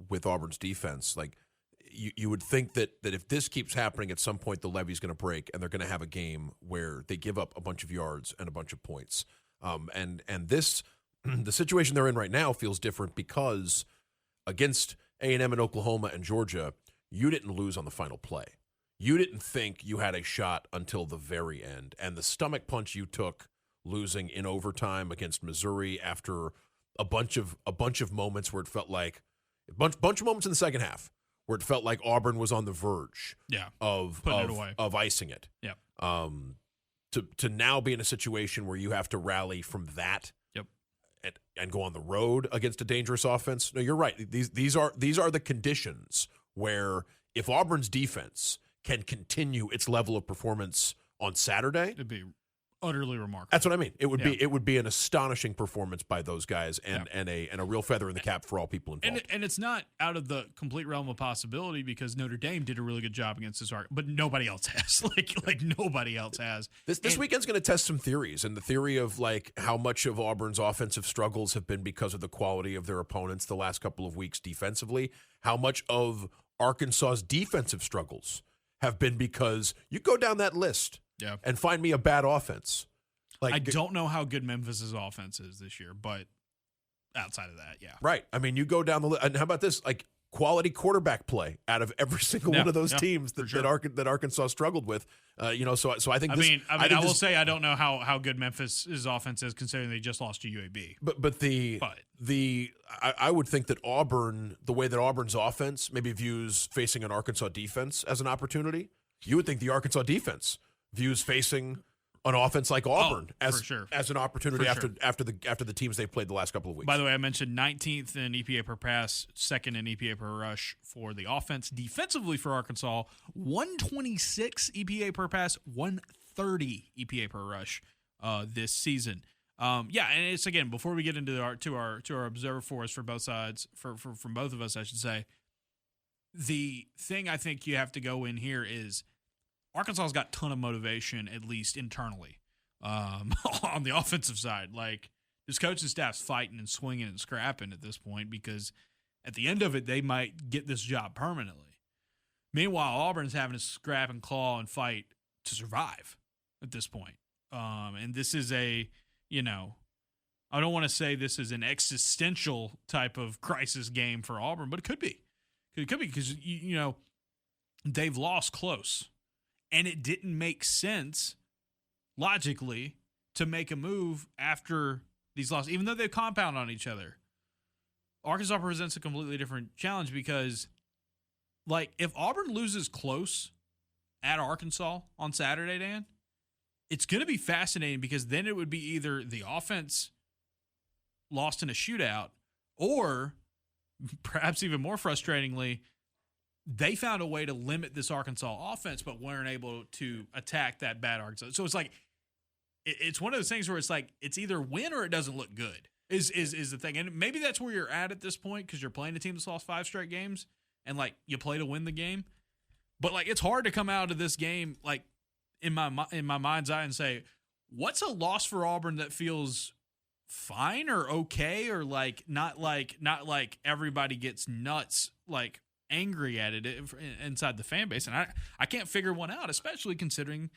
with Auburn's defense. Like you would think that if this keeps happening, at some point the levee's going to break and they're going to have a game where they give up a bunch of yards and a bunch of points. And this the situation they're in right now feels different because against A&M and Oklahoma and Georgia, you didn't lose on the final play. You didn't think you had a shot until the very end. And the stomach punch you took losing in overtime against Missouri after a bunch of moments where it felt like a bunch of moments in the second half where it felt like Auburn was on the verge of icing it. Yeah. To now be in a situation where you have to rally from that and go on the road against a dangerous offense. No, you're right. These are the conditions where if Auburn's defense can continue its level of performance on Saturday, it'd be utterly remarkable. That's what I mean. It would be an astonishing performance by those guys and a real feather in the cap for all people involved. And it's not out of the complete realm of possibility because Notre Dame did a really good job against this arc, but nobody else has. like nobody else has. This weekend's going to test some theories, and the theory of like how much of Auburn's offensive struggles have been because of the quality of their opponents the last couple of weeks defensively, how much of Arkansas's defensive struggles have been because you go down that list and find me a bad offense. Like I don't know how good Memphis's offense is this year, but outside of that, right. I mean, you go down the list, and how about this? Like quality quarterback play out of every single one of those teams that Arkansas struggled with. So I think. I will say I don't know how good Memphis's offense is considering they just lost to UAB. I would think that Auburn, the way that Auburn's offense maybe views facing an Arkansas defense as an opportunity, you would think the Arkansas defense views facing an offense like Auburn as an opportunity after the teams they've played the last couple of weeks. By the way, I mentioned 19th in EPA per pass, second in EPA per rush for the offense. Defensively for Arkansas, 126 EPA per pass, 130 EPA per rush this season. And it's again before we get into our observer force for both sides from both of us, I should say. The thing I think you have to go in here is Arkansas's got a ton of motivation, at least internally, on the offensive side. Like, this coaching staff's fighting and swinging and scrapping at this point because at the end of it, they might get this job permanently. Meanwhile, Auburn's having to scrap and claw and fight to survive at this point. And this is I don't want to say this is an existential type of crisis game for Auburn, but it could be. It could be because, they've lost close. And it didn't make sense, logically, to make a move after these losses, even though they compound on each other. Arkansas presents a completely different challenge because, if Auburn loses close at Arkansas on Saturday, Dan, it's going to be fascinating because then it would be either the offense lost in a shootout or, perhaps even more frustratingly, they found a way to limit this Arkansas offense, but weren't able to attack that bad Arkansas. So it's like, it's one of those things where it's like, it's either win or it doesn't look good is the thing. And maybe that's where you're at this point because you're playing a team that's lost 5 straight games and you play to win the game. But it's hard to come out of this game, in my mind's eye and say, what's a loss for Auburn that feels fine or okay or not like everybody gets nuts, angry at it inside the fan base. And I can't figure one out, especially considering